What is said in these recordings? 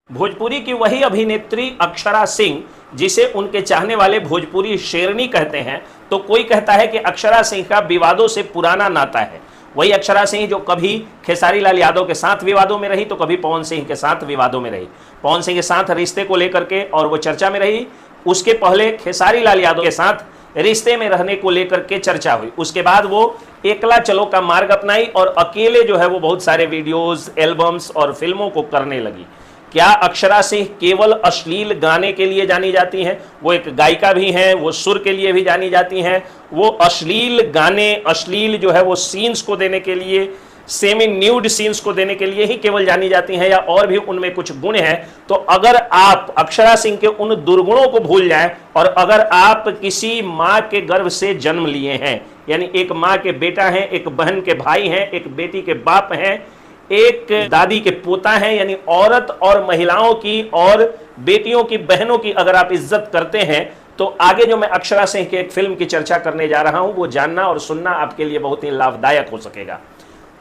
भोजपुरी की वही अभिनेत्री अक्षरा सिंह, जिसे उनके चाहने वाले भोजपुरी शेरनी कहते हैं, तो कोई कहता है कि अक्षरा सिंह का विवादों से पुराना नाता है। वही अक्षरा सिंह जो कभी खेसारी लाल यादव के साथ विवादों में रही, तो कभी पवन सिंह के साथ विवादों में रही। पवन सिंह के साथ रिश्ते को लेकर के और वो चर्चा में रही। उसके पहले खेसारी लाल यादव के साथ रिश्ते में रहने को लेकर के चर्चा हुई। उसके बाद वो एकला चलो का मार्ग अपनाई और अकेले जो है वो बहुत सारे वीडियोस, एल्बम्स और फिल्मों को करने लगी। क्या अक्षरा सिंह केवल अश्लील गाने के लिए जानी जाती हैं? वो एक गायिका भी हैं, वो सुर के लिए भी जानी जाती हैं। वो अश्लील गाने, अश्लील जो है वो सीन्स को देने के लिए, सेमी न्यूड सीन्स को देने के लिए ही केवल जानी जाती हैं, या और भी उनमें कुछ गुण हैं? तो अगर आप अक्षरा सिंह के उन दुर्गुणों को भूल जाएं और अगर आप किसी माँ के गर्भ से जन्म लिए हैं, यानी एक माँ के बेटा हैं, एक बहन के भाई हैं, एक बेटी के बाप हैं, एक दादी के पोता हैं, यानी औरत और महिलाओं की और बेटियों की, बहनों की अगर आप इज्जत करते हैं, तो आगे जो मैं अक्षरा सिंह के एक फिल्म की चर्चा करने जा रहा हूं वो जानना और सुनना आपके लिए बहुत ही लाभदायक हो सकेगा।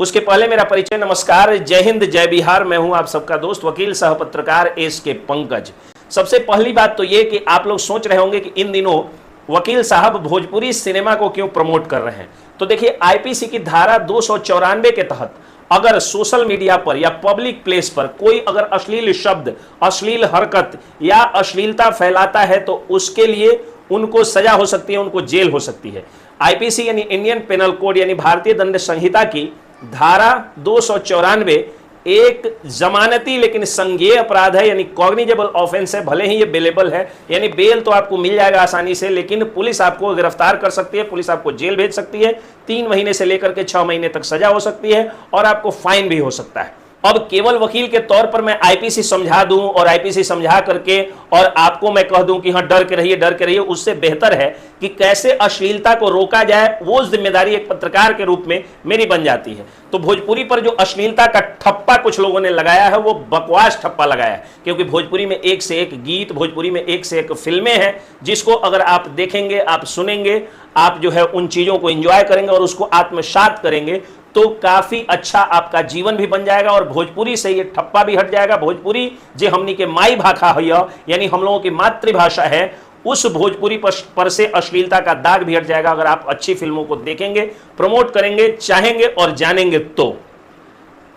उसके पहले मेरा परिचय। नमस्कार, जय हिंद, जय बिहार। मैं हूं आप सबका दोस्त, वकील सह पत्रकार एस.के. पंकज। सबसे पहली बात तो ये कि आप लोग सोच रहे होंगे कि इन दिनों वकील साहब भोजपुरी सिनेमा को क्यों प्रमोट कर रहे हैं। तो देखिए, आईपीसी की धारा 294 के तहत अगर सोशल मीडिया पर या पब्लिक प्लेस पर कोई अगर अश्लील शब्द, अश्लील हरकत या अश्लीलता फैलाता है तो उसके लिए उनको सजा हो सकती है, उनको जेल हो सकती है। आईपीसी यानी इंडियन पेनल कोड यानी भारतीय दंड संहिता की धारा 294 एक जमानती लेकिन संज्ञेय अपराध है, यानी कॉग्निजेबल ऑफेंस है। भले ही ये बेलेबल है, यानी बेल तो आपको मिल जाएगा आसानी से, लेकिन पुलिस आपको गिरफ्तार कर सकती है, पुलिस आपको जेल भेज सकती है, 3 महीने से लेकर के 6 महीने तक सजा हो सकती है और आपको फाइन भी हो सकता है। अब केवल वकील के तौर पर मैं आईपीसी समझा दूं और आईपीसी समझा करके और आपको मैं कह दूं कि हाँ डर के रहिए, डर के रहिए, उससे बेहतर है कि कैसे अश्लीलता को रोका जाए, वो जिम्मेदारी एक पत्रकार के रूप में मेरी बन जाती है। तो भोजपुरी पर जो अश्लीलता का ठप्पा कुछ लोगों ने लगाया है वो बकवास ठप्पा लगाया है, क्योंकि भोजपुरी में एक से एक गीत, भोजपुरी में एक से एक फिल्में हैं, जिसको अगर आप देखेंगे, आप सुनेंगे, आप जो है उन चीजों को एंजॉय करेंगे और उसको आत्मसात करेंगे, तो काफी अच्छा आपका जीवन भी बन जाएगा और भोजपुरी से ये ठप्पा भी हट जाएगा। भोजपुरी जो हमनी के माई भाषा है, यानी हम लोगों की मातृभाषा है, उस भोजपुरी पर से अश्लीलता का दाग भी हट जाएगा अगर आप अच्छी फिल्मों को देखेंगे, प्रमोट करेंगे, चाहेंगे और जानेंगे। तो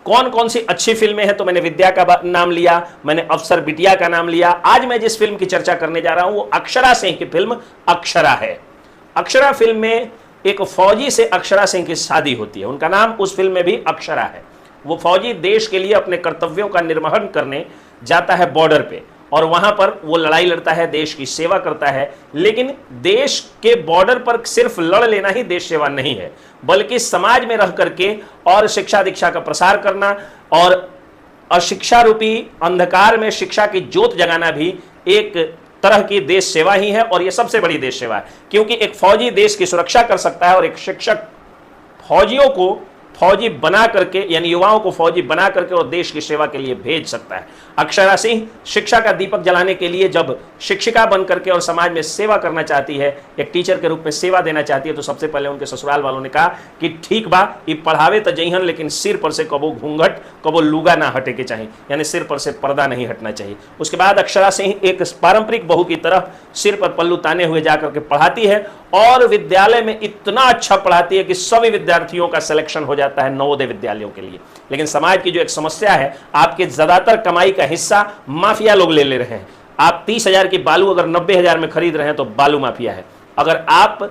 कौन कौन सी अच्छी फिल्में हैं? तो मैंने विद्या का नाम लिया, मैंने अफसर बिटिया का नाम लिया। आज मैं जिस फिल्म की चर्चा करने जा रहा हूं वो अक्षरा सिंह की फिल्म अक्षरा है। अक्षरा फिल्म में एक फौजी से अक्षरा सिंह की शादी होती है, उनका नाम उस फिल्म में भी अक्षरा है। वो फौजी देश के लिए अपने कर्तव्यों का निर्वहन करने जाता है बॉर्डर पे, और वहां पर वो लड़ाई लड़ता है, देश की सेवा करता है। लेकिन देश के बॉर्डर पर सिर्फ लड़ लेना ही देश सेवा नहीं है, बल्कि समाज में रह करके और शिक्षा दीक्षा का प्रसार करना और अशिक्षा रूपी अंधकार में शिक्षा की ज्योत जगाना भी एक तरह की देश सेवा ही है। और यह सबसे बड़ी देश सेवा है, क्योंकि एक फौजी देश की सुरक्षा कर सकता है और एक शिक्षक फौजियों को फौजी बना करके, यानी युवाओं को फौजी बना करके और देश की सेवा के लिए भेज सकता है। अक्षरा सिंह शिक्षा का दीपक जलाने के लिए जब शिक्षिका बन करके और समाज में सेवा करना चाहती है, एक टीचर के रूप में सेवा देना चाहती है, तो सबसे पहले उनके ससुराल वालों ने कहा कि ठीक बा, ये पढ़ावे तो जइहन, लेकिन सिर पर से कबो घूंघट, कबो लुगा ना हटे के चाहिए, यानी सिर पर से पर्दा नहीं हटना चाहिए। उसके बाद अक्षरा सिंह एक पारंपरिक बहू की तरह सिर पर पल्लू ताने हुए जाकर के पढ़ाती है और विद्यालय में इतना अच्छा पढ़ाती है कि सभी विद्यार्थियों का सिलेक्शन हो जाता है नवोदय विद्यालयों के लिए। लेकिन समाज की जो एक समस्या है, आपके ज्यादातर कमाई का हिस्सा माफिया लोग ले रहे हैं। आप 30,000 की बालू अगर 90,000 में खरीद रहे हैं तो बालू माफिया है। अगर आप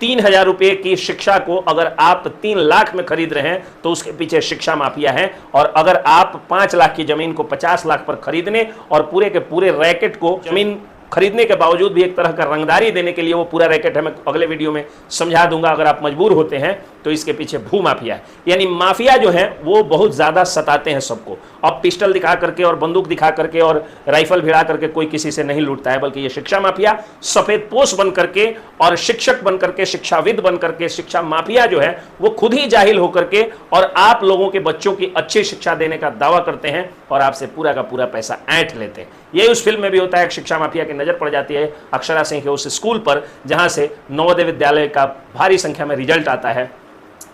3,000 रुपए की शिक्षा को अगर आप 3 लाख में खरीद रहे हैं तो उसके पीछे शिक्षा माफिया है। और अगर आप 5 लाख की जमीन को 50 लाख पर खरीदने और पूरे के पूरे रैकेट को जमीन खरीदने के बावजूद भी एक तरह का रंगदारी देने के लिए वो पूरा रैकेट है, मैं अगले वीडियो में समझा दूंगा, अगर आप मजबूर होते हैं तो इसके पीछे भू माफिया है। यानी माफिया जो है वो बहुत ज्यादा सताते हैं सबको। अब पिस्टल दिखा करके और बंदूक दिखा करके और राइफल भिड़ा करके कोई किसी से नहीं लूटता है, बल्कि ये शिक्षा माफिया सफेद पोश बन करके और शिक्षक बन करके, शिक्षाविद बन करके, शिक्षा माफिया जो है वो खुद ही जाहिल होकर के और आप लोगों के बच्चों की अच्छी शिक्षा देने का दावा करते हैं और आपसे पूरा का पूरा पैसा ऐंठ लेते हैं। यही उस फिल्म में भी होता है। शिक्षा माफिया की नजर पड़ जाती है अक्षरा सिंह के उस स्कूल पर जहां से नवोदय विद्यालय का भारी संख्या में रिजल्ट आता है।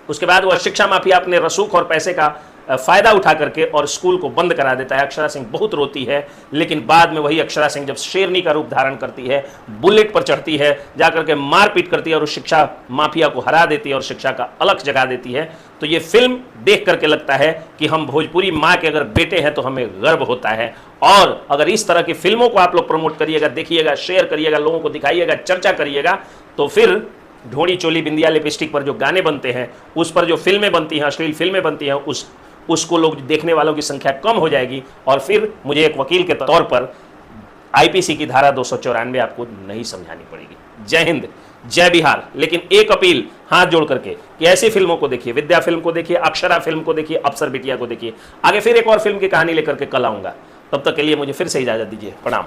उसके बाद वह शिक्षा माफिया अपने रसूख और पैसे का फायदा उठा करके और स्कूल को बंद करा देता है। अक्षरा सिंह बहुत रोती है, लेकिन बाद में वही अक्षरा सिंह जब शेरनी का रूप धारण करती है, बुलेट पर चढ़ती है, जाकर के मारपीट करती है और उस शिक्षा माफिया को हरा देती है और शिक्षा का अलग जगा देती है। तो ये फिल्म देख करके लगता है कि हम भोजपुरी माँ के अगर बेटे हैं तो हमें गर्व होता है। और अगर इस तरह की फिल्मों को आप लोग प्रमोट करिएगा, देखिएगा, शेयर करिएगा, लोगों को दिखाइएगा, चर्चा करिएगा, तो फिर ढोड़ी चोली बिंदिया लिपस्टिक पर जो गाने बनते हैं, उस पर जो फिल्में बनती हैं, अश्लील फिल्में बनती हैं, उसको लोग देखने वालों की संख्या कम हो जाएगी और फिर मुझे एक वकील के तौर पर आईपीसी की धारा 294 आपको नहीं समझानी पड़ेगी। जय हिंद, जय बिहार। लेकिन एक अपील हाथ जोड़ करके कि ऐसी फिल्मों को देखिए, विद्या फिल्म को देखिए, अक्षरा फिल्म को देखिए, अफसर बिटिया को देखिए। आगे फिर एक और फिल्म की कहानी लेकर के कल आऊंगा। तब तक के लिए मुझे फिर से इजाजत दीजिए। प्रणाम।